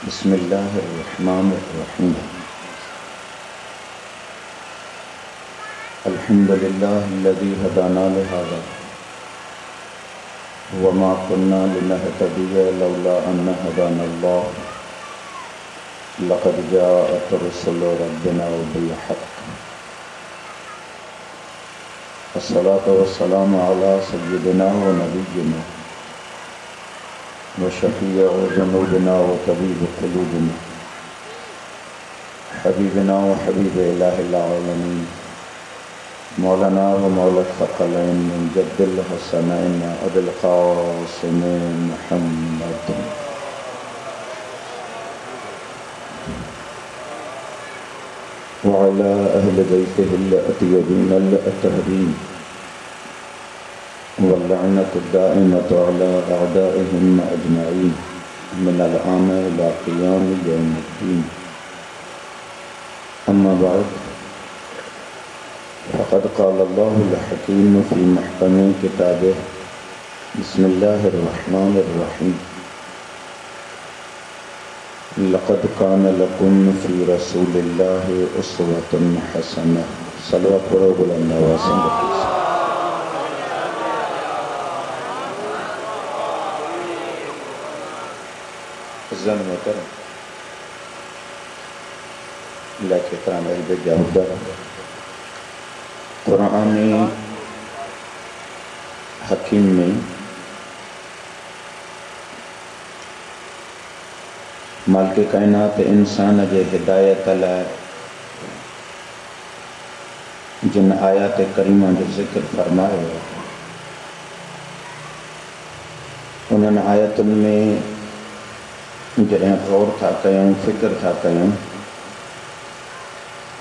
بسم اللہ الرحمن الرحیم الحمد للہ الذی ہدانا لہذا وما كنا لنهتدی لولا ان ہدانا اللہ لقد جاءت رسل ربنا بالحق الصلاة والسلام علی سیدنا و نبینا وشفیع ذنوبنا وطبیب قلوبنا حبیبنا وحبیب الہ العالمین مولانا و مولا الثقلین من جد الحسنین ابی القاسم محمد وعلى أهل بيته الأطيبين الأطهرين واللعنة الدائمة على أعدائهم أجمعين من الآن إلى قيام يوم الدين. أما بعد فقد قال الله الحكيم في محكم كتابه بسم الله الرحمن الرحيم لقد كان لكم في رسول الله أسوة حسنة. صلوات ورب النواسم زن محترم اللہ کے کرام عزیز جاودہ قرآن حکیم میں مالک کائنات انسان جے ہدایت لائے جن آیات کریمہ جو ذکر فرمائے انہوں آیتن میں جڑیں غور تھا کیوں فکر تھا کیوں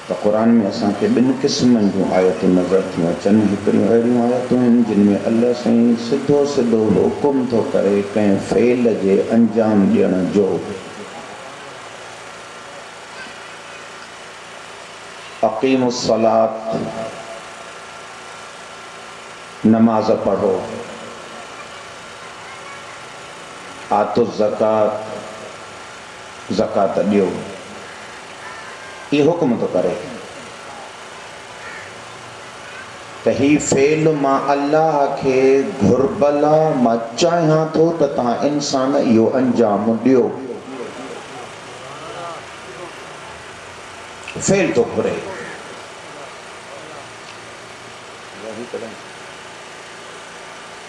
تو قرآن میں اساں کے بن قسمن جو آیتوں نظر تھیں اچن ہکڑیوں اہڑیوں آیتوں ہیں جن میں اللہ سائیں سدھو سدھو حکم تو کرے کہیں فعل جے انجام ڈیڑھ جو اقیم الصلاۃ نماز پڑھو آتو الزکات زکات دیو یہ حکم تو کرے تہی فعل ما اللہ کے گھربلا ما چاہاں تو تتہاں انسان یہ انجام دیو فعل تو گھرے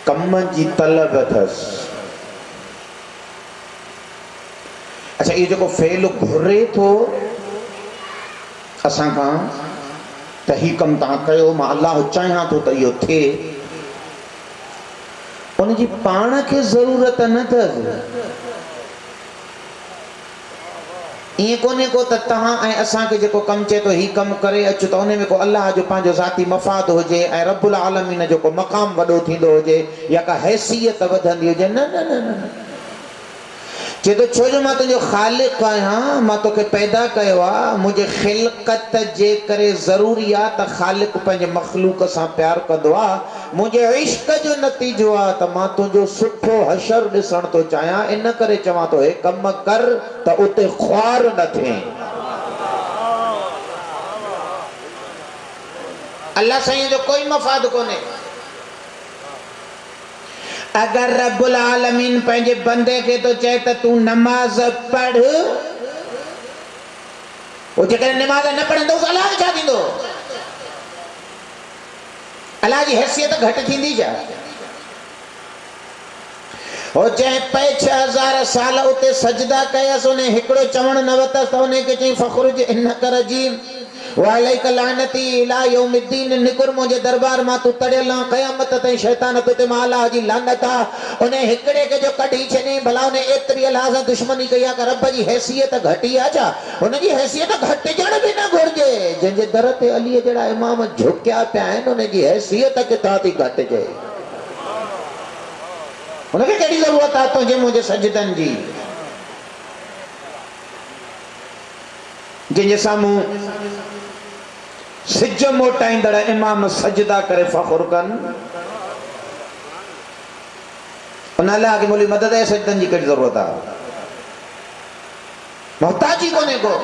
کم جی طلب تھس. اچھا یہ جو فعل گھرے تو اساں کا تہی کم تاں کہو ما اللہ چاہاں تو تے یہ تھے ان جی پانا کے ضرورت نہ تھا یہ کونے کو تہاں اے اساں کے جو کم چے تو ہی کم کرے اچ تو ان میں کو اللہ جو پانچو ذاتی مفاد ہو جے اے رب العالمین جو کو مقام وڈو تھیندو ہو جے یا کا حیثیت ودھندی ہو جے نہ نہ نہ نہ چے تو چھو جو ماں تو جو خالق آیا ماں تو کے پیدا کہوا مجھے خلقت جے کرے ضروریات خالق پنج مخلوق ساں پیار کدوا مجھے عشق جو نتیجہ تا ماں تو جو سٹھو حشر ڈسن تو چاہیا ان کرے چواں تو ہے کم کر تا اتے خوار نہ تھیں. اللہ سائیں جو کوئی مفاد کو نہیں. اگر رب العالمین پہنجے بندے کے تو چاہتا تو نماز پڑھ وہ جکر نماز نہ پڑھن دو اس اللہ چاہ دیں دو اللہ جی حیثیت گھٹ تھی دی جا وہ چاہے 5000 سال ہوتے سجدہ کیا سو نے ہکڑو چمن نوتا سو نے کہ چاہے فخرج انکا رجیم وعلیک لعنتی الہ یوم الدین نکر مجھے دربار ماں تو تڑے اللہ قیامت تے شیطان تو تے مالا جی لعنتا انہیں ہکڑے کے جو کٹی چھنے بھلا انہیں اتری اللہ دشمنی کیا کہ رب جی حیثیت گھٹی آجا انہیں جی حیثیت گھٹ جڑ بھی نہ گھر جے جن جے درت علی جڑا امام جھکیا پیائن انہیں جی حیثیت کتا تھی گھٹ جے انہیں کہ کیڑی ضرورت آتا جے مجھے سجدن جی جن جے سامو سج موٹائیں دڑا امام سجدہ کرے فخر کن انہاں اللہ کی مولی مدد ہے سجدن جی کٹ ضرورت ہے محتاجی کونے کو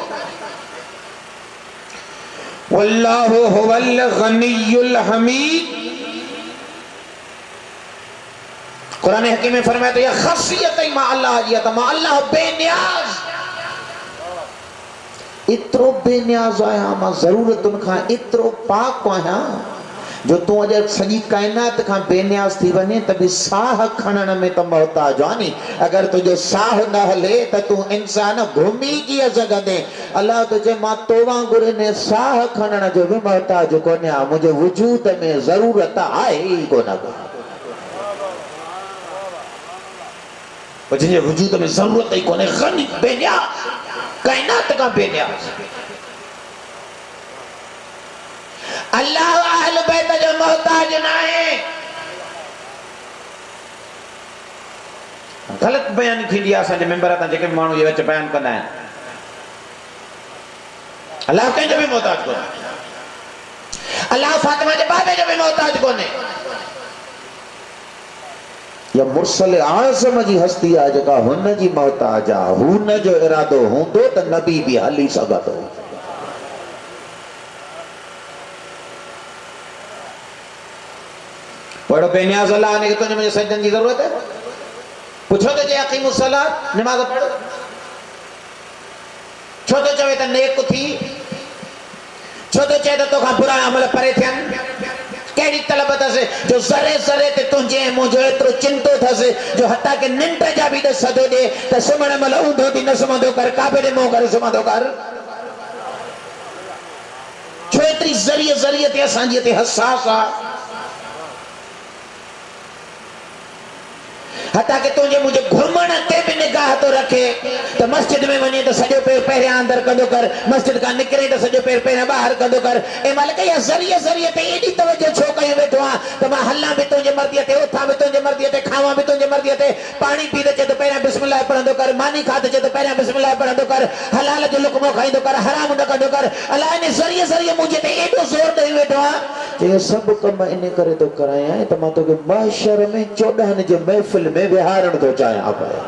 واللہ هو الغنی الحمید. قرآن حکیم میں فرمایا تو یہ خاصیت ہے مع اللہ حاجیت مع اللہ بے نیاز اترو بے نیاز آیا ماں ضرورت ان کھا اترو پاک آیا جو تو اجر سجی کائنات کھا بے نیاز تھی بنے تبھی ساہ کھنن میں تو محتاج آنی اگر تجھے ساہ نہ لے تو انسان گھومی کی جگہ دے اللہ تجھے ماں توباں گرے نے ساہ کھنن جو بھی محتاج کو نیا مجھے وجود میں ضرورت آئے ہی کو نہ کو جنہیں وجود میں ضرورت ہی کو نے غنی بے نیاز کائنات کا بے نیاز اللہ اہل بیت جو محتاج نہ ہے غلط بیان تھی دیا سانجے ممبر تھا جے مانو یہ وچ بیان کرنا ہے اللہ کہیں جو بھی محتاج کو اللہ فاطمہ جے بابے جو بھی محتاج کو نے یا مرسل اعظم جی ہستی آ جگہ ہن جی محتاج آ ہن جو ارادو ہوں تو تا نبی بھی حلی سگا تو پڑھو بے نیاز اللہ آنے کہ تجھے مجھے سجدن کی ضرورت ہے پوچھو تو جے اقیم الصلاۃ نماز پڑھو چھو تو چوے تا نیک تھی چھو تو چاہے تو کھا برا عمل پرے تھین کیڑی طلبت ہے جو ذرے ذرے تے تنجے مجھے اترو چنتو تھا سے جو حتیٰ کہ ننٹا جا بھی دے صدو دے تا سمڑ مل اوندھو دی نسمہ دو کر کعبے دے مو کر سمہ دو کر چھو اتری ذریعہ تے اسانجیت حساسا حتیٰ کہ تجھے مجھے گھمن تے بھی نگاہ تو رکھے تو مسجد میں ونی تو سجو پیر پہرے اندر کدو کر مسجد کا نکرے تو سجو پیر پہرے باہر کدو کر اے مالک یا ذریعہ تے ایڈی توجہ چھو کہیں بیٹھو ہاں تو میں حلہ بھی تجھے مردیہ تے اتھا بھی تجھے مردیہ تے کھاواں بھی تجھے مردیہ تے پانی پیدے چے تو پہرے بسم اللہ پڑھن دو کر مانی کھاتے چے تو پہرے بسم اللہ پڑھن دو کر حلال جو لقموں کھائیں دو کر حرام نہ کدو کر اللہ نے ذریعہ مجھے تے ایڈو زور دے بیٹھو ہاں یہ سب کم انہیں کرے تو کرائیں ہیں تو ماں تو کہ معاشر میں 14 جو محفل میں بہارن تو چاہیں آپ ہے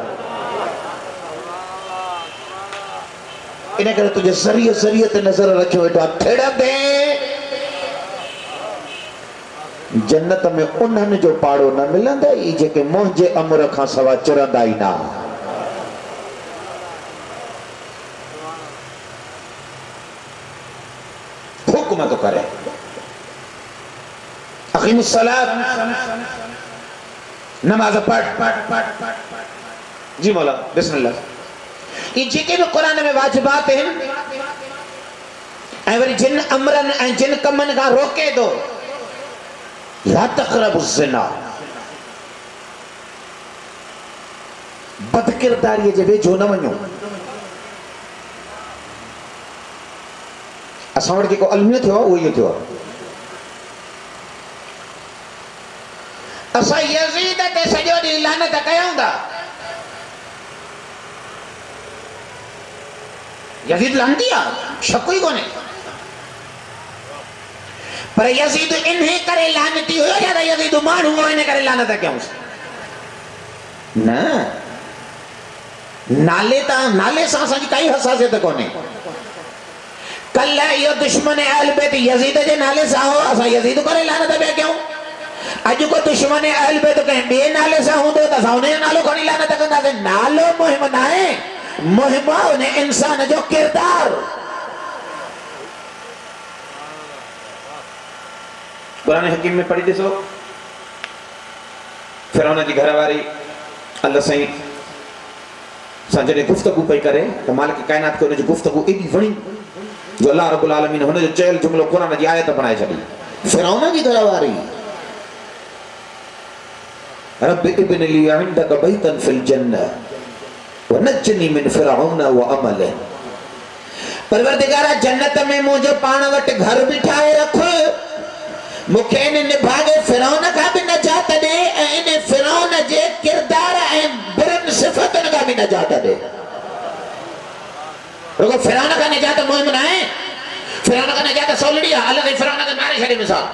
انہیں کرے تجھے ذریعہ تے نظر رکھے ہوئے تو آپ تھیڑا دیں جنت میں انہن جو پاڑو نہ ملن دے ای جے کہ مونجے امر کھا سوا چرند آئی نا حکم تو کرے اقیم الصلاۃ نماز پڑھ جی مولا بسم اللہ یہ جے بھی قرآن میں واجبات ہیں ایوری جن امرن جن کمن کا روکے دو لا تقرب الزنا بد کرداری جب جو نہ ونیو اساں وٹ کو علمیت تھو وہ یہ تھو اسا یزید تے سجو دی لعنت کیاں دا یزید لعنتیا شکوئی کونے پر یزید انہیں کرے لعنتی ہو یا یزید مان ہوا انہیں کرے لعنت کیوں نا نالے سا سج کئی حساسیت کونے کل یہ دشمن اہل بیت یزید جے نالے سا ہو اسا یزید کرے لعنت بے کیوں اج کو دشمن اہل بیت کہیں بے نالے سا ہوں تو اسا انہیں نالو کھڑی لعنت کرنا دے نالو مہم نہ ہے مہمہ انہیں انسان جو کردار قرآن حکیم میں پڑھی دیسو فرعون جی گھر واری اللہ سائیں سانجنے گفتگو پہ کرے تو مالک کائنات کو انہیں جو گفتگو ایڈی وڑی جو اللہ رب العالمین انہیں جو چہل جملو قرآن جی آیت بنائے چلی فرعون جی گھر واری رب ابن لی عندک بیتا فی الجنہ ونجنی من فرعون وعمل پروردگارہ جنت میں مجھے پانا وٹ گھر بٹھائے رکھو مکھے انہیں نبھاگے فرعون کا بھی نجات دے انہیں فرعون جے کردار برن صفتن کا بھی نجات دے رکھو فرعون کا نجات مہم نہ ہے فرعون کا نجات سولڑیا اللہ سے فرعون کا مارے شڑی مثال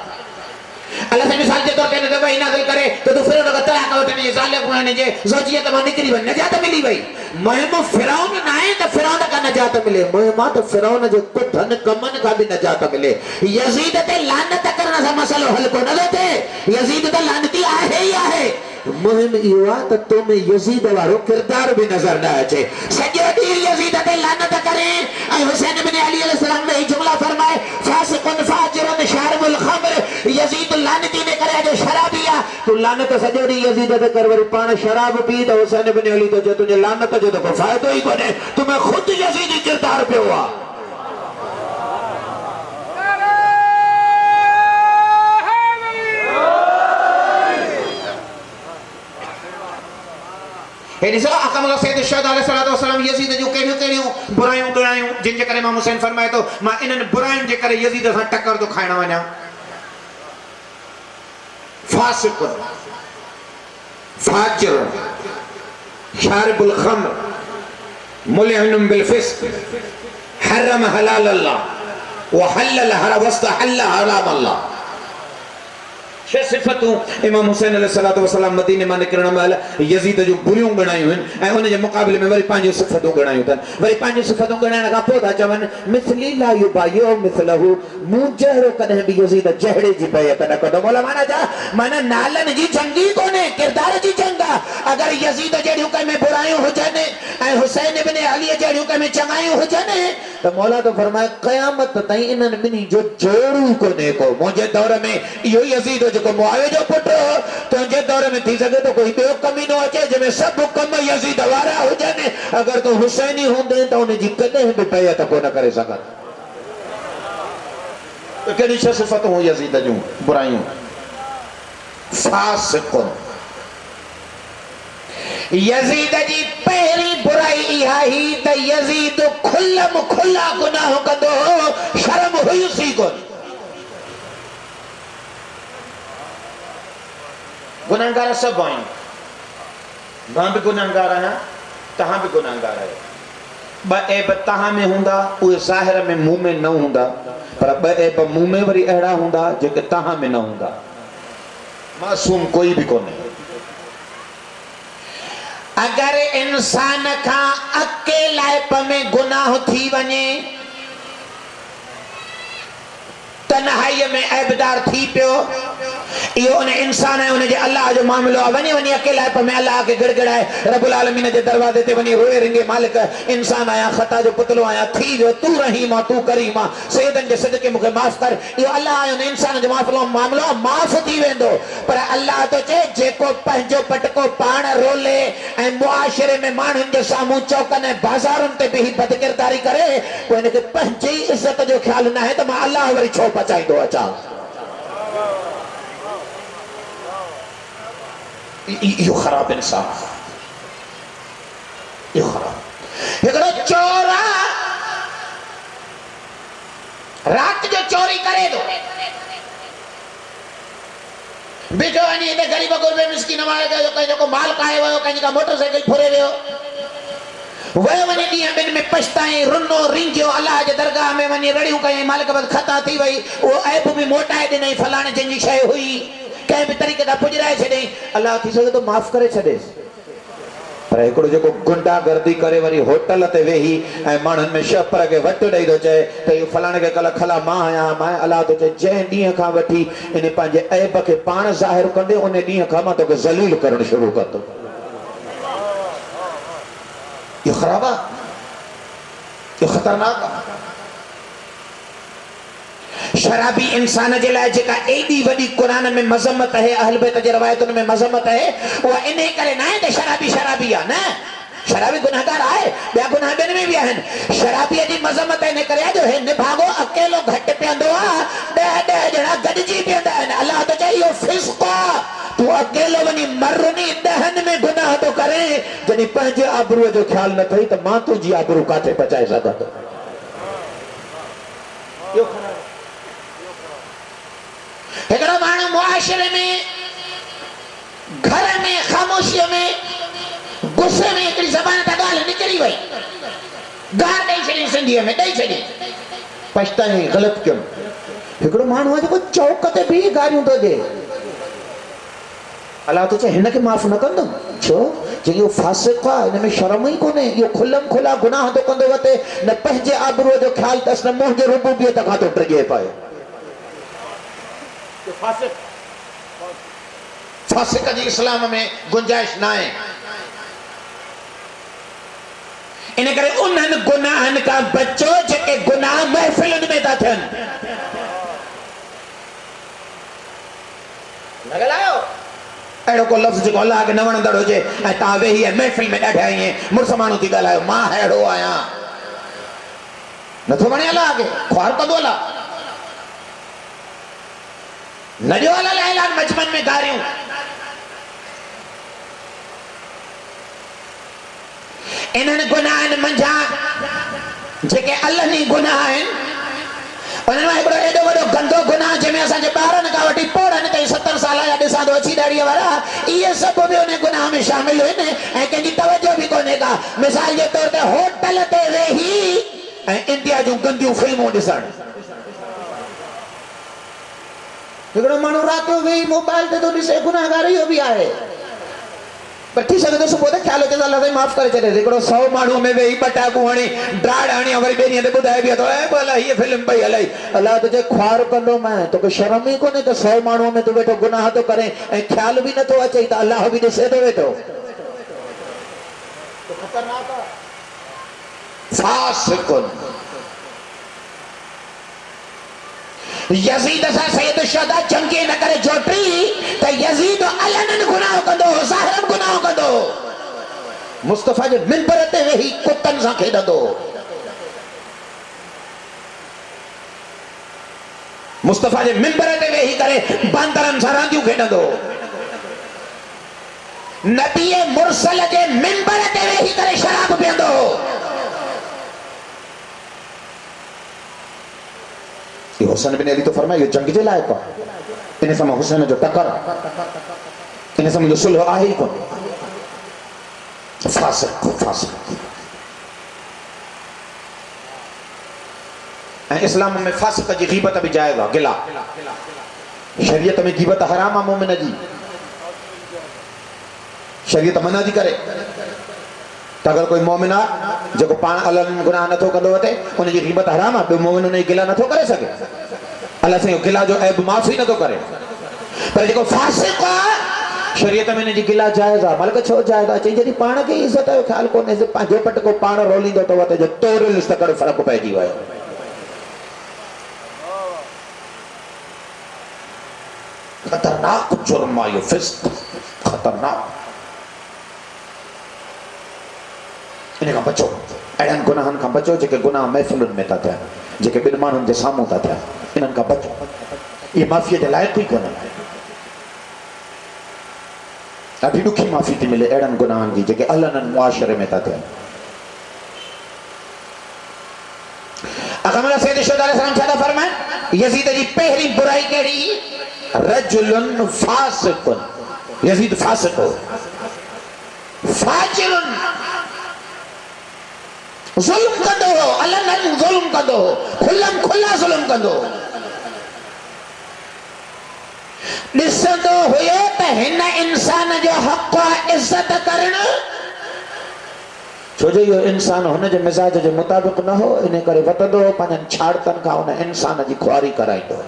اللہ سے مثال جے طور کہنے دے وہی نازل کرے تو فرعون کا طلاق ہوتے نہیں ظالق ہونے جے زوجیت ماں نکری بھئی نجات ملی بھئی مہم فرعون نہ ہے تو فرعون کا نجات ملے مہمات فرعون جو کٹھن کمن کا بھی نجات ملے یزید تے لعنت کرنا سا مسئلہ حل کو نہ لیتے یزید تے لعنتی آہے ہی آہے مہم ایوا تو تمہیں یزید وارو کردار بھی نظر نہ آچے سجو دیر یزید تے لعنت کریں اے حسین بن علی علیہ السلام نے جملہ فرمائے فاسقن فاجرن شارب الخمر یزید لعنتی نے کرے جو شرابیا تو لعنت سجو دی یزید تے کروری پان شراب پی تو حسین بن علی تو جو تجھے لعنت جو تو فائدہ ہی کونے تمہیں خود یزیدی کردار پہ ہوا ڈیسو اقام اللہ سید الشہداء علیہ السلام یزید جو کہڑیوں برائیوں گڑائیوں جن جے کرے امام حسین فرمائے تو ماں انہن برائیوں جے کرے یزید سان ٹکر تو کھائنا ونا فاسق فاجر شارب الخمر ملعن بالفسق حرم حلال اللہ وحلل حرام واستحل حرام اللہ چھ صفتوں امام حسین علیہ السلام مدینے میں نکرنا والا یزید جو بریوں گنائیوں ہیں انہیں جو مقابلے میں وری پانچ صفتوں گنائیوں تھا وری پانچ صفتوں گنائیوں کا پودا چون مثلی لا یبایو مثلہو مجہرو کدہ بھی یزید جہڑے جی بیعت نہ کدو مولا مانا جا مانا نالن جی جنگی کونے کردار جی جنگا اگر یزید جہڑیوں کا میں برائیوں ہو جانے اے حسین ابن علی جہڑیوں کا میں چنگائیوں ہو جانے تو مولا تو فرمائے قیامت تائیں انہن منی جو جوڑو کونے کو مجھے دور میں یہ یزید جو کو معاویہ جو پٹو تو انجھے دور میں تھی سکے تو کوئی بیو کمی نہ ہوچے جب میں سب کم یزید وارا ہو جانے اگر تو حسینی ہوں دیں تو انہیں جی کدے بھی بیعت کو نہ کرے سکا تو کہنی شہ صفت ہوں یزید جو برائیوں فاسقن یزید جی پہری برائی ہی تا یزید کھلا گناہ کدو شرم ہوئی اسی کو گناہگار سب آئیں وہاں بھی گناہگار ہیں تہاں بھی گناہگار ہے با عیب تہاں میں ہوندہ اوہ ظاہر میں منہ میں نہ ہوندہ پر با عیب منہ میں وری اہڑا ہوندہ جو کہ تہاں میں نہ ہوندہ معصوم کوئی بھی کونے اگر انسان کا اکیلا پمیں گناہ تھی ونے تنہائی میں عیبدار تھی پیو یہ انہیں انسان ہے انہیں جے اللہ جو معاملو ونی اکیلا ہے پر میں اللہ کے گڑ گڑائے رب العالمین جے دروازے تے ونی روئے رنگے مالک انسان آیا خطا جو پتلو آیا تھی جو تو رحیمہ تو کریمہ سیدن جے صدقے مکہ معاف کر یہ اللہ آیا انہیں انسان جو معاملو معاف تھی ویندو پر اللہ تو چے جے کو پہنجو پٹکو پان رولے اے معاشرے میں مانن جو سامو چوکن بازارن تے بھی بدکرداری کرے کوئی انہیں کہ پہنجی عزت جو خیال نہ ہے تو میں اللہ وری چھو پچائی دو اچھا یہ خراب انسان یہ خراب اگر چورا رات جو چوری کرے دو بیٹھو انہیں دے غریب غربے مسکین ہمارے گئے جو کہیں کو مال کھائے ہوئے کہیں کا موٹر سائیکل پھرے ہوئے وہ ونی دی ہم میں پشتائیں رنو رنجو اللہ جے درگاہ میں ونی رڑیوں کہیں مالک بس خطا تھی وئی وہ عیب بھی موٹائے دے نہیں فلانے جنجی شے ہوئی کہیں بھی طریقے دا پجرائے چھڑیں اللہ تھی سکے تو معاف کرے چھڑے پر ایکڑو جو کو گنڈا گردی کرے وری ہوٹل تے وہی اے مانن میں شپر کے وٹ ڈئی دو چے تے فلانے کے کلا کھلا ماں آیا ماں اللہ تو چے جے ڈیاں کھا وٹھی انہیں پانجے عیب کے پان ظاہر کندے انہیں ڈیاں کھا ماں تو کہ ذلیل کرن شروع کر دو یہ خرابہ یہ خطرناک شرابی انسان جلائے جکا ایڈی وڈی قرآن میں مذمت ہے اہل بیت جے روایتوں میں مذمت ہے وہ انہیں کرے نہ ہے کہ شرابی نا شرابی گناہگار آئے بیا گناہ بین میں بھی آئیں شرابی جی مذمت ہے نے کرے جو ہے نبھاگو اکیلو گھٹ پیندو دے جڑا گڑ جی پیندہ ہے اللہ تو چاہیے فسقا تو اکیلو ونی مرنی دہن میں گناہ تو کریں جنی پہنچے آبرو جو خیال نہ تھی تو ماں تو جی آبرو کاٹے پچائے سکتا تو ایکڑو مانو معاشرے میں گھر میں خاموشیوں میں غصے میں ایکڑی زبان تا گال نکلی وئی گار دئی چھڑی سندھیوں میں دئی چھڑی پشتا ہے غلط کیوں ایکڑو مانو جو کو چوکتے بھی گاریوں تو دے اللہ تو چاہے ہن کے معاف نہ کندم چھو جو یہ فاسق ہے ان میں شرم ہی کونے یہ کھلم کھلا گناہ تو کندو وتے نہ پہجے آبرو جو خیال تس نہ منہ ربوبیت کا تو ٹرگے پائے فاسق جی اسلام میں گنجائش نہ ہے انہیں کرے انہن گناہن کا بچو جے گناہ محفلن میں تا تھن لگا لائیو ایڈو کو لفظ جو اللہ کے نوان اندر ہو جے تاوے ہی ہے محفل میں ڈاٹھے آئی ہیں مرسمانو تھی گا لائیو ماں ایڈو آیا نہ تو بنے اللہ آگے خوار کا دولا نہ جو اللہ اعلان مجمن میں گاریوں انہوں نے گناہن منجا جے کہ اللہ نہیں گناہن انہوں نے بڑا ایڈو بڑو گندو گناہ جے میں ایسا جے بارن کا وٹی پوڑن تے 70 سالہ یا ڈیسا دو اچھی ڈاڑی وارا یہ سب بھی انہیں گناہ میں شامل ہوئے نے کہ جی توجہ بھی کونے کا مثال یہ طور تے ہوتل تے وہی انڈیا جو گندیوں فلموں ڈیسان لیکن مانو راتوں وہی موبائل تے تو ڈیسے گناہ گاری ہو بھی آئے بٹھی سکتے تو سپوتے خیال ہوتے اللہ سے معاف کرے چلے دیکھو 100 مانو میں وہی بٹا کو ہنی ڈراڑ ہنی اور بینی ہے بدھائے بھی تو اے بولا یہ فلم بھئی علی اللہ تجھے خوار کندو میں تو کوئی شرم ہی کو نہیں تو 100 مانو میں تو بیٹھو گناہ تو کریں خیال بھی نہ تو اچھے تو اللہ بھی دسے تو بیٹھو تو خطرناک فاسقن یزید سا سید الشہداء چنکی نہ کرے جوٹری تو یزید علنن گناہ کندو ظاہرن گناہ کندو مصطفیٰ جو منبرتے وہی کتن سا کھیڑا دو مصطفیٰ جو منبرتے وہی کرے باندرن ساراندیوں کھیڑا دو نبی مرسل جو منبرتے وہی کرے شراب پیندو حسن بن علی تو فرمایا یہ جنگ جے لائے کو انہیں سمجھ حسین جو ٹکر انہیں سمجھ جو صلح آہی کو فاسق اسلام میں فاسق جی غیبت بھی جائے گا گلا شریعت میں غیبت حرام مومن جی شریعت منع دی کرے اگر کوئی مومنہ جو کو پان اللہ گناہ نہ تھو کندو ہوتے انہیں جی غیبت حرام ہے مومن انہیں گلا نہ تھو کرے سکے اللہ سے گلا جو عیب معافی نہ تو کرے پر جو فاسق شریعت میں نے جی گلا جائز ہے ملک چھو جائے گا چاہیے جی پان کی عزت ہے خیال کو نہیں سے جو پٹ کو پان رولی دو تو ہوتے جو توڑ لستا کرو فرق کو پیجی ہوئے خطرناک جرم آئیو فسق خطرناک انہیں کا بچو ایڈن گناہن کا بچو جے کہ گناہ محفلن میں تا تھا جے کہ بنمانن جے ساموں تا تھا انہن کا بچو یہ معافی دے لائق ہی کونا ابھی دکھی معافی تھی ملے ایڈن گناہن جی جے کہ اللہ نن معاشرے میں تا تھا اقام اللہ سید شہداء علیہ السلام چاہتا فرمائے یزید جی پہلی برائی کہڑی رجل فاسق یزید فاسق ہو فاجر ظلم کندو ہو اللہ نن ظلم کندو ہو کھلم کھلا ظلم کندو ہو ڈسندو ہوئے تا ہن انسان جو حق و عزت کرنا چھو جو یہ انسان ہونے جو مزاج جو مطابق نہ ہو انہیں کرے وطدو پانن چھاڑتن کا انہیں انسان جی خواری کرائیں دو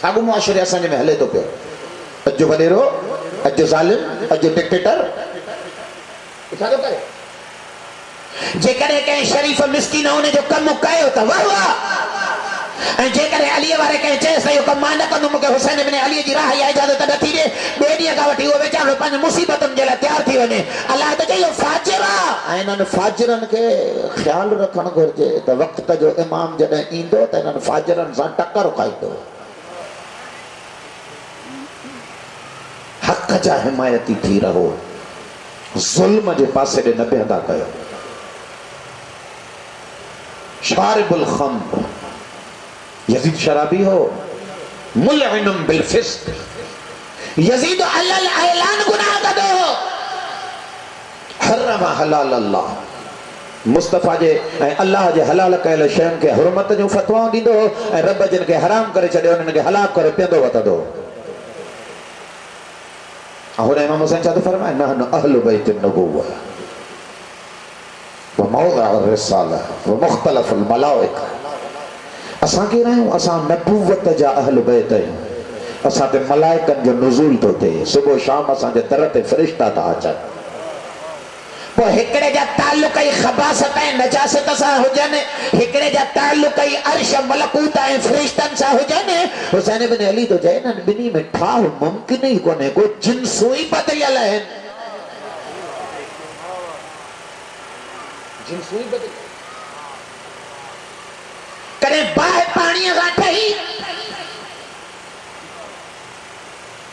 ساگو معاشرے اساں میں ہلے تو پہ اجو بلیرو اجو ظالم اجو ڈکٹیٹر ساگو کرے جے کرے کہیں شریف مسکین ہونے جو کم مکائے ہوتا واہ واہ جے کرے علی وارے کہیں چیسے یہ کم مانا کنو مکہ حسین ابن علی جی راہ یا اجازت نتھی دے بیڈیا کا وٹی وہ بیچارو پانچ مصیبتن جلا تیار تھی ونے اللہ تو چاہیے فاجرہ انہوں فاجرن کے خیال رکھن گھرجے تو وقت جو امام جڑے ایندو تو انہوں فاجرن سان ٹکر کھائی دو حق جا حمایتی تھی رہو ظلم جے پاسے دے نبی ادا کہو شارب الخمر یزید شرابی ہو ملعنم بالفسق یزید اللہ اعلان گناہ کا دو حرم حلال اللہ مصطفیٰ جے اللہ جے حلال کہلے شہن کے حرمت جو فتواؤں دی دو رب جن کے حرام کرے چڑے انہوں نے حلاک کرے پیندو وطا دو اور امام حسین چاہتے فرمائے نحن اہل بیت النبوہ وموضع الرسالہ ومختلف الملائکہ، اساں کی رہے ہوں اساں نبوت جا اہل بیت ہیں، اساں تے ملائکن جو نزول تو تے صبح شام اساں جے درت فرشتہ تا اچن، وہ ہکڑے جا تعلق ای خباست ہے نجاست سا ہو جانے، ہکڑے جا تعلق ای عرش ملکوت ہے فرشتن سا ہو جانے۔ حسین بن علی تو جائے نا بنی میں ٹھاو ممکن ہی کونے کوئی جنسوئی بدل ہے، جنسوئی بدل کرے باہر پانی غاٹھا ہی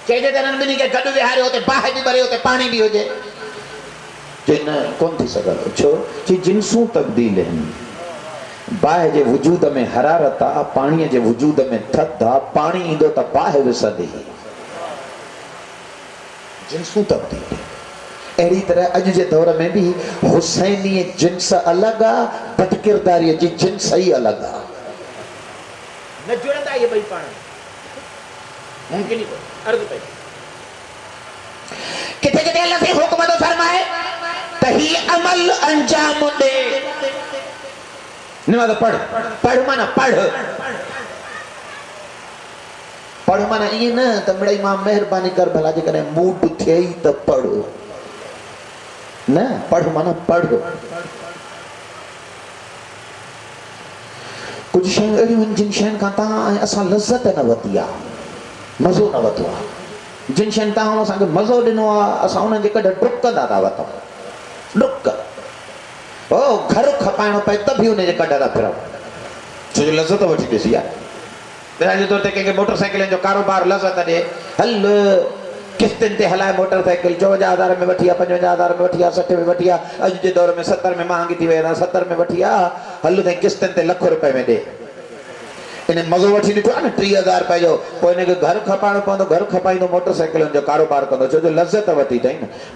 چیجے دنن بنی کے گڑو وہارے ہوتے باہر بھی بھرے ہوتے پانی بھی ہو جائے جن کون تھی سگل چھو چی جنسوں تبدیل ہیں، باہر جے وجود میں حرارتا پانی جے وجود میں تھدا پانی ایندو تا باہر وسا دے جنسوں تبدیل ہیں۔ ایڑی طرح اج جے دور میں بھی حسینی جنس الگا بدکرداری جی جنس ہی الگا نہ جڑتا یہ بھائی پانا ممکن ہی کوئی عرض پہ کتے کتے اللہ سے حکمت فرمائے تہی عمل انجام دے، نماز پڑھ پڑھ مانا پڑھ پڑھ مانا یہ نا تمڑا امام مہربانی کر بھلا جے کرے موڈ تھے ہی تب پڑھ نا پڑھ مانا پڑھ کچھ شہن اڑیوں جن شہن کھاتا ہیں اسا لذت نہ وطیا مزو نہ وطوا جن شہن تا ہوں اسا کے مزو دنو اسا انہاں جے کڈ ڈک دا وطا ڈک او گھر کھپائنو پے تب ہی انہیں جے کڈ دا پھرا چھو جو لذت وٹھی دیسی یار میرا جو طور تے کہ موٹر سائیکلیں جو کاروبار لذت دے ہل قسطن تے ہلائے موٹر سائیکل 54,000 میں وٹھیا 55,000 میں وٹھیا 60 میں وٹھیا اج جے دور میں 70 میں مہنگی تھی وے 70 میں وٹھیا ہلو تے قسطن تے لکھ روپے میں دے انہیں مزو وٹھی ڈٹھو نا 30,000 پے جو کوئی نے گھر کھپائنو پوندو گھر کھپائندو موٹر سائیکلن جو کاروبار کندو چھو جو لذت وٹھی تھئی نا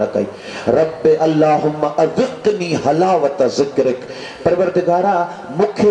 نہ کئی رب اللہم اذقنی حلاوت ذکرک پروردگارا مکھے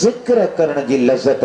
ذکر کرن جی لذت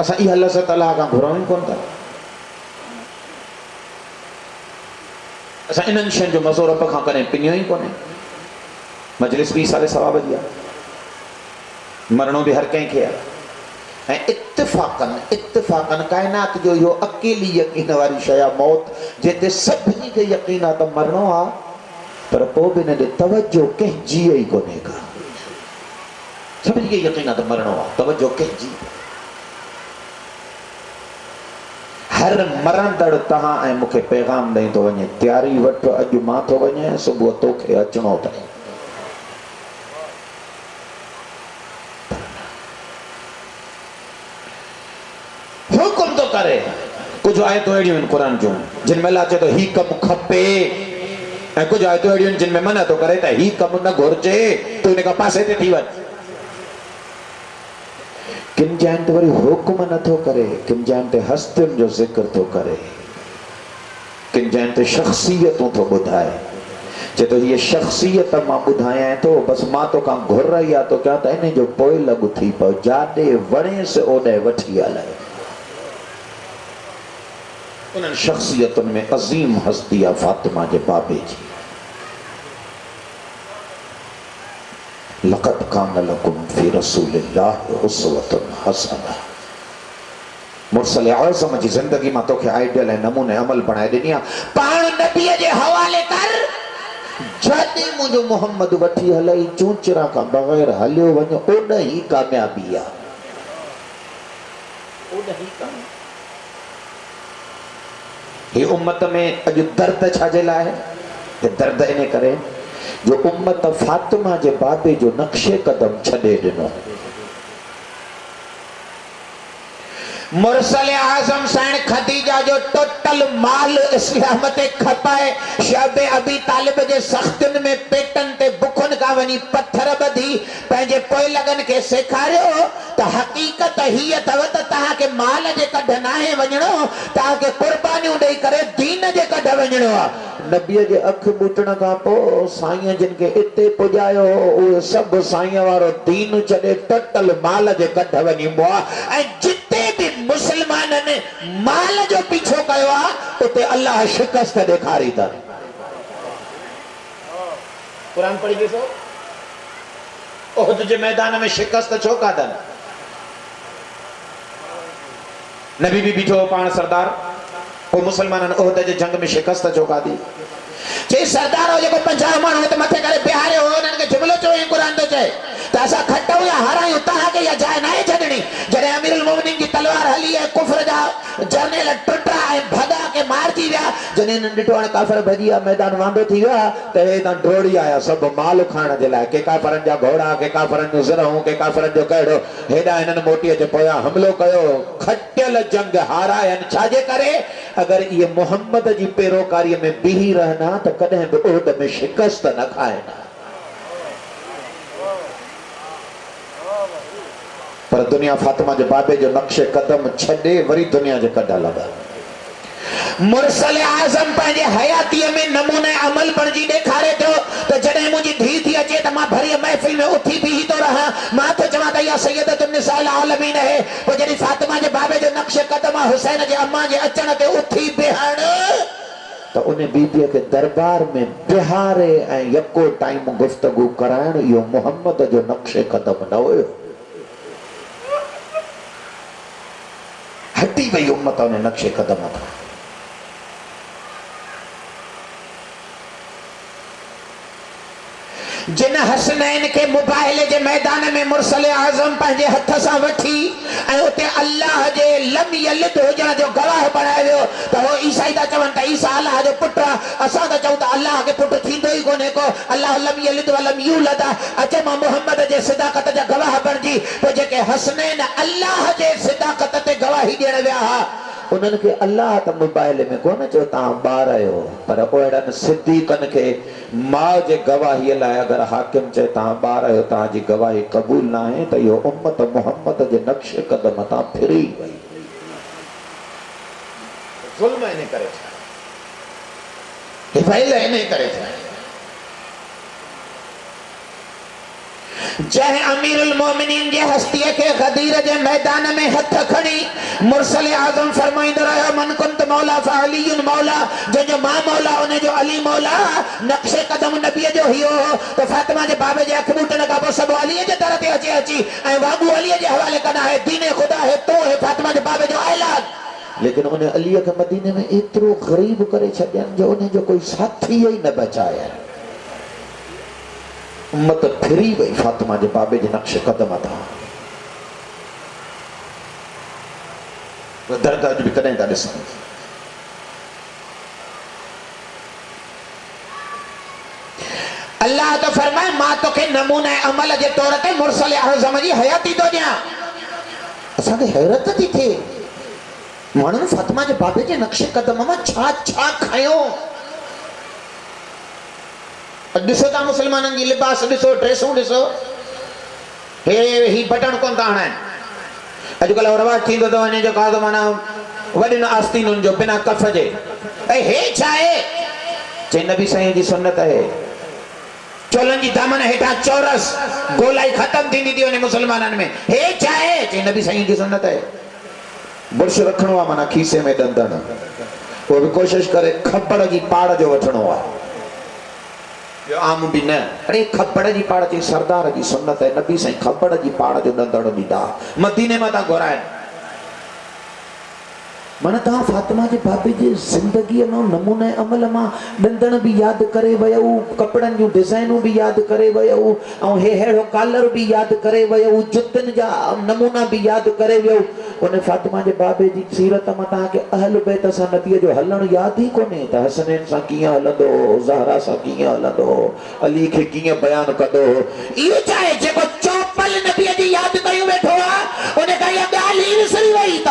اسا یہ اللہ سے تعالیٰ کا گھرائیں کون تھا اسا انہن شن جو مزور رب کھاں کریں پنیوں ہی کونے مجلس بھی سارے ثواب دیا مرنوں بھی ہر کہیں کیا اتفاقاً کائنات جو یہ اکیلی یقین واری شیا موت جیتے سب ہی کے یقینات مرنوں آ پر پو بھی نے توجہ کہیں جیے ہی کونے کا سب ہی کے یقینات مرنوں آ توجہ کہیں جیے ہر مرندڑ تہاں اے مکھے پیغام دیں تو ونجے تیاری وٹ اج ماں تو ونجے صبح تو کھے اچنو تھے حکم تو کرے کچھ آئے تو ایڈیوں قرآن جو جن میں لاچے تو ہی کم کھپے کچھ آئے تو ایڈیوں جن میں منع تو کرے تا ہی کم نہ گھرچے تو انہیں کا پاسے تے تھی وٹ کن جائن تو وری حکم نہ تو کرے کن جائن تے ہستن جو ذکر تو کرے کن جائن تے شخصیتوں تو بدھائے جے تو یہ شخصیت ماں بدھائیں ہیں تو بس ماں تو کام گھر رہی ہے تو کیا تھا انہیں جو پوئے لگ تھی پاؤ جاڑے وڑے سے اوڑے وٹھی آلائے انہاں شخصیتوں میں عظیم ہستیہ فاطمہ جے بابے جی لقد کان لکم فی رسول اللہ اسوۃ حسنہ مرسل اعظم جی زندگی میں تو کہ آئیڈیل ہے نمونے عمل بنائے دنیا پان نبی جے حوالے کر جانے مجھو محمد وٹھی ہلائی چونچرا کا بغیر ہلیو ونجو اوڑ ہی کامیابی ہے اوڑ ہی کامیابی یہ امت میں اج درد چھاجے لائے یہ درد انہیں کرے جو امت فاطمہ جے بابے جو نقش قدم چھڑے دنو مرسل اعظم سین خدیجہ جو ٹوٹل مال اسلام تے کھپائے شعب ابی طالب جے سختن میں پیٹن تے بکھن کا ونی پتھر بدھی پہنجے پوئے لگن کے سکھاریو تا حقیقت ہی اتوت تہا کہ مال جے کڈھ ناہے ونجنو تاکہ قربانیوں دے کرے دین جے کڈھ ونجنو نبی جے اکھ بوٹن کا پو سائیں جن کے اتے پجایو او سب سائیں وارو دین چلے ٹوٹل مال جے کڈھ ونی بوا اے جتے بھی مسلمان نے مال جو پیچھو کہوا اتے اللہ شکست دکھاری تھا قرآن پڑھی گئی سو احد جے میدان میں شکست چھوکا تھا نبی بھی بیٹھو پان سردار وہ مسلمان احد جے جنگ میں شکست چھوکا دی چاہی سردار ہو جے کو 50 مان ہوئے تو متھے کرے پیارے ہو انہوں نے جملو چوئے قرآن تو چاہے تو ایسا کھٹا ہو یا ہارا یوں تاہا کہ یا جائے نائے جھڑنی جنہیں امیر المومنین کی تلوار حلی ہے کفر جا جرنیل ٹوٹ رہا ہے بھگا کے مار تھی گیا جنہیں ننڈٹوان کافر بھجیا میدان واندو تھی گیا تو ایدان ڈھوڑی آیا سب مال کھانا جلائے کہ کافرن جا گھوڑا کہ کافرن جو زرہوں کہ کافرن جو کہڑو ہیڈا انہوں موٹی ہے پویا حملو کہو کھٹل جنگ ہارا ہے چھاجے کرے اگر یہ محمد جی پیروکاری میں بھی رہنا تو کدہیں بھی احد میں شکست نہ کھائے نا پر دنیا فاطمہ جو بابے جو نقش قدم چھڑے وری دنیا جو کڈا لگا مرسل اعظم پہنجے حیاتی میں نمونہ عمل بن جی دے کھارے تو جڑے مجھے دھی تھی اچے تو ماں بھری محفل میں اتھی بھی ہی تو رہا ماں تو جماعت یا سیدت النساء العالمین ہے وہ جڑی فاطمہ جے بابے جو نقش قدم حسین جے اماں جے اچن تے اتھی بہن تو انہیں بیبی کے دربار میں بہارے یکو ٹائم گفتگو کرائن یہ محمد جو نقش قدم نہ ہوئے ہٹی بھئی امتوں نے نقش قدم تھا جن حسنین کے مباہلے جے میدان میں مرسل اعظم پہنجے ہتھ سا وٹھی اتے اللہ جے لم یلد ہو جنا جو گواہ بنائے ہو تو وہ عیسائی دا چون تا عیسیٰ اللہ جو پٹرا اسا دا چون تا اللہ کے پٹر تھیندو ہی کونے کو اللہ لم یلد ولم یولد اچے ماں محمد جے صداقت جا گواہ بن جی تو جے کہ حسنین اللہ جے صداقت تے گواہی دینے ویا انہوں کے اللہ تا موبائل میں کون جو تاں بار آئے ہو پر اوڑن صدیقن کے ماں جے گواہی لائے اگر حاکم چاہے تاں بار آئے ہو تاں جی گواہی قبول نہ ہے تو یہ امت محمد جے نقش قدم تاں پھری گئی ظلم ہے نہیں کرے چھائے حفائل ہے نہیں کرے چھائے جہے امیر المومنین جے ہستی کے غدیر جے میدان میں ہتھ کھڑی مرسل اعظم فرمائیں در آیا من کنت مولا فعلی مولا جو ماں مولا انہیں جو علی مولا نقش قدم نبی جو ہی ہو تو فاطمہ جے بابے جے اکبوٹ نکا وہ سب علی جے درتے اچے اچی وابو علی جے حوالے کرنا ہے دین خدا ہے تو ہے فاطمہ جے بابے جو اعلان لیکن انہیں علی کے مدینے میں اترو غریب کرے چھڑیاں جو انہیں جو کوئی ساتھی ہی نہ بچایا ہے امت پھری وئی فاطمہ جے بابے جے نقش قدم تھا درگاہ جو بھی کریں تا ڈسیں اللہ تو فرمائے ماں تو کے نمونہ عمل جے طورتے مرسل اعظم جی حیاتی دو جہاں اساں کے حیرت تھی تھے مانن فاطمہ جے بابے جے نقش قدم میں چھا چھا کھائیوں ڈسو تا مسلمانن جی لباس ڈسو ڈریسوں ڈسو ہی بٹن کون تا ہنا ہے اج کل رواج تھیندو تو ونے جو کہا تو مانا وڈن آستینن جو بنا کف جے ہے چاہے چے نبی صحیح جی سنت ہے چولن جی دامن ہیٹا چورس گولائی ختم تھی دی انہیں مسلمانن میں ہے چاہے چے نبی صحیح جی سنت ہے برش رکھنوا مانا کھیسے میں دندن وہ بھی کوشش کرے کھپڑ جی پاڑ جو وٹھنوا جو عام بھی نہ ارے کھپڑ جی پاڑ جی سردار جی سنت ہے نبی سائیں کھپڑ جی پاڑ جو دندڑ بھی دا مدینے میں تا گورائن من تا فاطمہ جی بابے جی زندگی میں نمونہ عمل ماں دندن بھی یاد کرے ویو کپڑن جو ڈیزائنوں بھی یاد کرے ویو اور ہیڑو کالر بھی یاد کرے ویو جتن جا نمونہ بھی یاد کرے ویو انہیں فاطمہ جی بابے جی سیرت متا کہ اہل بیت سا نبی جو ہلن یاد ہی کونے تا حسنین سا کیاں ہلندو زہرا سا کیاں ہلندو علی کے کیاں بیان کدو یہ چاہے جے کو چوپل نبی جی یاد کریوں بیٹھو انہیں کہا یا علی وسری وئی تا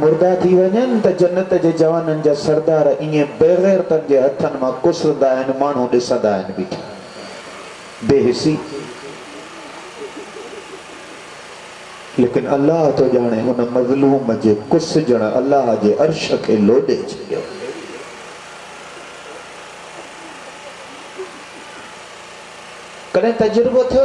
مردہ تھی وڃن ته جنت جي جوانن جا سردار ائين بغیرتن جي هٿن مان ڪسرندا آهن ماڻهو ڏسندا آهن بيٺا بے حسی لیکن اللہ تو جانے ان مظلوم جے کسجن اللہ جے عرش کي لوڏي ڇڏيو کڏهن تجربو ٿيو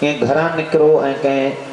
ڪنهن گھران نڪرو ۽ ڪنهن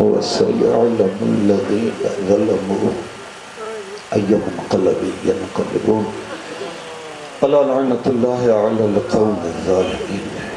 وسيعلم الذين ظلموا أي منقلب ينقلبون ألا لعنة الله على القوم الظالمين